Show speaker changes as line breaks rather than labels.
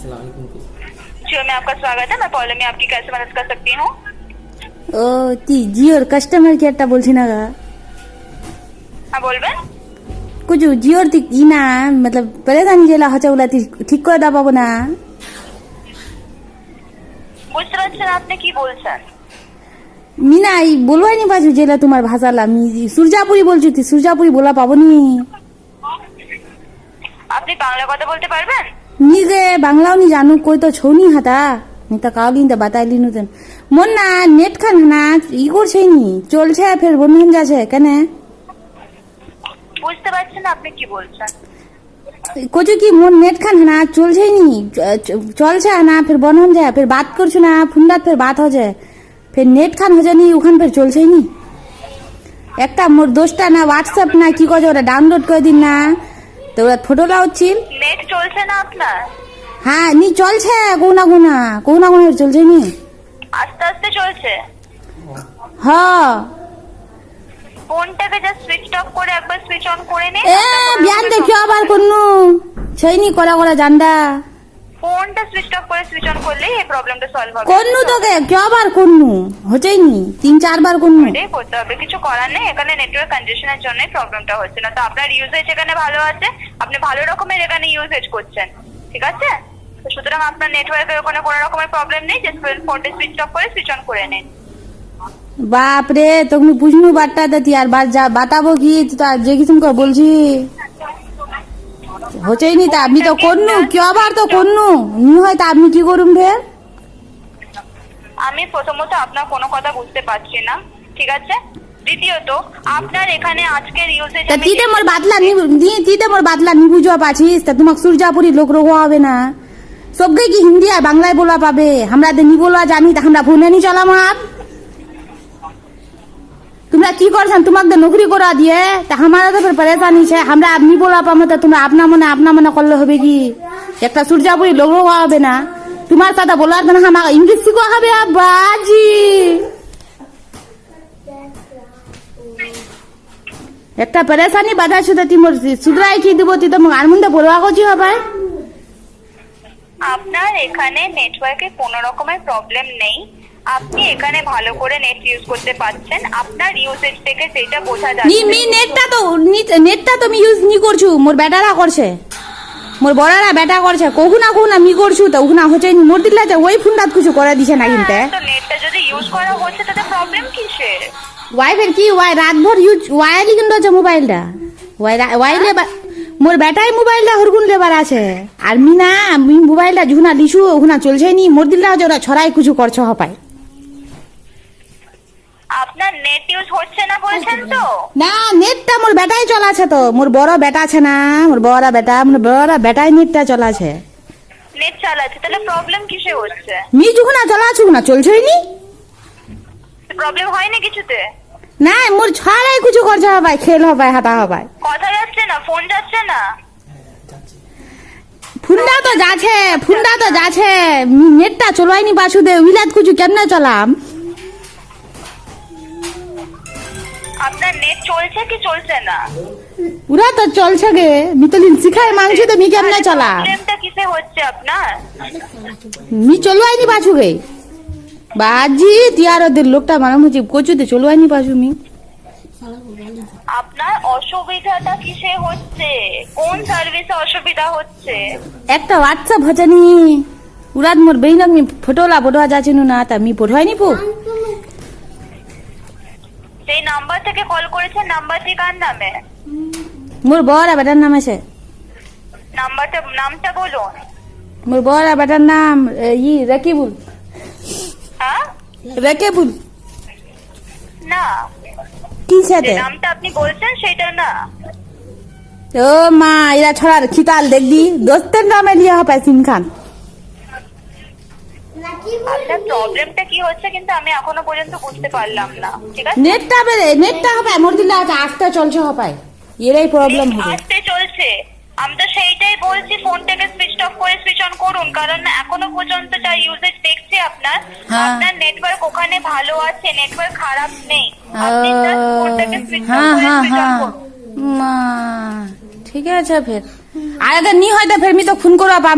जियो में आपका स्वागत है। मैं पौलमी आपकी कैसे मदद कर सकती हूँ?
ও ती জিওর কাস্টমার কেয়ারটা বলছি না গা
हाँ बोलবেন।
कुछ जियोर ती ই না मतलब परेशानी যেলা হচ্ছে ওলা ঠিক করে দাও পাবো না
বুঝতে পারছেন আপনি কি বলছেন?
মিনা এই বলবাই নি পাছু যেলা তোমার ভাষালা মি সূর্যাপুরি বলছি তি সূর্যাপুরি বলা পাবো নি
আপনি বাংলা কথা বলতে পারবেন?
নি গে বাংলাও নি জানো কই তো ছৌনি হাতা নি তা কাউলিন তা বাতাইলি নুতেন মন না নেট খান না ই করছে নি চলছে ফের বন্ধন যাচ্ছে কেন
বুঝতে পারছেন আপনি কি বলছেন?
कोचो की मोर नेट खान है ना चल जाए नहीं चल से ना फिर बन हो जाए फिर बात कर ना फोन फिर बात हो जाए फिर नेट खान हो जाए नहीं उखान फिर चल जाए नहीं एक टा मोर दोस्ता ना व्हाट्सएप ना की को जो डाउनलोड कर दिन ना तो फोटो लाओ चिल
नेट চলছে না আপনার?
हाँ नहीं चल से कोना चल जाए नहीं
আস্তে আস্তে চলছে।
हाँ
ফোনটাকে জাস্ট সুইচ অফ করে একবার সুইচ অন করে নিন।
ए बयान दे क्यों बार कोन्नु छै नहीं कोला जानदा
ফোনটা সুইচ অফ করে সুইচ অন করলেই এই প্রবলেমটা সলভ হবে।
कोन्नु तो के क्यों बार कोन्नु হচ্ছে নি 3-4 বার কোন্नु
এটাই করতে হবে, কিছু করার নেই। এখানে নেটওয়ার্ক কন্ডিশনের জন্যই প্রবলেমটা হচ্ছে না। তো আপনার ইউজেজ এখানে ভালো আছে, আপনি ভালো রকমের এখানে ইউজেজ করছেন, ঠিক আছে? তো সুতরাং আপনার নেটওয়ার্কের ওখানে কোনো রকমের প্রবলেম নেই। জাস্ট ফোনটা সুইচ অফ করে সুইচ অন করে নিন।
বাপ রে তুমি বুঝনু বাট্টা দিতি আর বাতাবো কি যে কিছু বলছি হচ্ছেই নি তা আমি তো করনু কি আবার তো করনু নি হয় তা আমি কি করুম ফের
আমি প্রথমত আপনার কোনো কথা বুঝতে পারছি না, ঠিক আছে? দ্বিতীয়ত আপনার এখানে আজকের ইউজেজ
তা তিতে মোর বাতলা নি বুঝা পাছিস তা তোমাক সূর্যাপুরি লোক রোগ হবে না সবকে কি হিন্দি আর বাংলায় বলা পাবে আমরা নি বলা জানি তা আমরা ফোনে নি চালাম আপ तुमरा की करछन तुमक तो नौकरी करा दिए ता हमारा तो फिर परेशानी छे हमरा अब नी बोला पामो ता तुमरा अपना मने करले होबे की एकटा सूर्यापुरी लोग হবে না তোমার কথা বলার জন্য আমাকে ইংলিশ শিখো হবে বাজি একটা পরেশানি বাধা শুধু তুমি সুদরাই কি দিব তুই তো আর মধ্যে বলবা কছি হবে
আপনার এখানে নেটওয়ার্কে কোনো রকমের প্রবলেম নেই। আপনি এখানে ভালো করে নেট ইউজ করতে পারছেন। আপনার ইউজেজ থেকে সেটা বোঝা যাচ্ছে।
নি নেটটা তো আমি ইউজ নি করছু মোর বেটারা করছে মোর বড়ারা বেটা করছে কখুনা মি করছু তো উখনা হচ্ছে মোর দিলা যে ওই ফোনটা কিছু করে দিছে না কিনতে
তো নেটটা যদি ইউজ করা হচ্ছে তাতে প্রবলেম কিসের?
ওয়াইফের কি ওয়াই রাতভর ইউজ ওয়াইলি কিন্তু আছে মোবাইলটা ওয়াইলে মোর বেটাই মোবাইলটা হরগুন লেবার আছে আর আমি মোবাইলটা যুনা লিছু ওখানা চলছে নি মোর দিলা যে ওরা ছড়াই কিছু করছে হপায়
আপনার নেট ইউজ হচ্ছে না বলছেন তো?
না নেটটা মোর বেটাই চলাছে তো মোর বড় বেটা আছে না মোর বড় বেটাই নেটটা চলাছে
নেট চালাচ্ছে, তাহলে প্রবলেম কিসে হচ্ছে?
মি যুখনা চলাছু না চলছেই নি
প্রবলেম হয়নি কিছুতে?
না মোর ছড়াই কিছু করছে হবাই খেল হবাই হাতা হবাই
কথা যাচ্ছে না, ফোন যাচ্ছে না?
ফোনটা তো যাচ্ছে নেটটা চলাইনি পাছু দে উইলাত কিছু কেমনে চলাম
আপনার নেট চলছে কি চলছে না?
পুরা তো চলছে গে মিতলিন শিখাই মাংস তো মি কেমনে চলা
প্রবলেমটা কিসে হচ্ছে আপনার?
মি চলবাইনি পাছু গে বাজি তিয়ারদের লোকটা মারাম হচ্ছে কচুতে চলবাইনি পাছু মি
আপনার অসুবিধাটা কিসে হচ্ছে? কোন সার্ভিসে অসুবিধা হচ্ছে?
একটা হোয়াটসঅ্যাপ হচ্ছে নি উরাত মোর বেইনক মি ফটোয়া যাচ্ছিনু না তা মি পড়াইনি পো
সেই নাম্বার থেকে কল করেছেন, নাম্বারটি কার নামে?
মোর বড় বেটার নাম আছে
নামটা বলুন।
মোর বড় বেটার নাম রকিবুল
হ্যাঁ
রকিবুল
না,
কি
যে
সাথে
নামটা আপনি বলছেন সেটা না।
ও মা এরা ছড়ার খিতাল দেখবি দোস্তের নামে লিয়া হবে সিম খান
আপনার প্রবলেমটা কি হচ্ছে কিন্তু আমি এখনো পর্যন্ত বুঝতে পারলাম না, ঠিক আছে?
নেটটা হবে মোর দিলা আস্তে চলছে হবে এরাই প্রবলেম হবে
আস্তে চলছে, আমি তো সেইটাই বলছি। ফোনটাকে সুইচ অফ করে সুইচ অন করুন, কারণ এখনো পর্যন্ত যা ইউজেজ দেখছি আপনার নেটওয়ার্ক ওখানে ভালো আছে, নেটওয়ার্ক খারাপ নেই। আপনি জাস্ট ফোনটাকে সুইচ অফ করে সুইচ অন করুন।
মা ঠিক আছে ফের আর নি হয়তো ফের মি তো ফোন করবা পাম না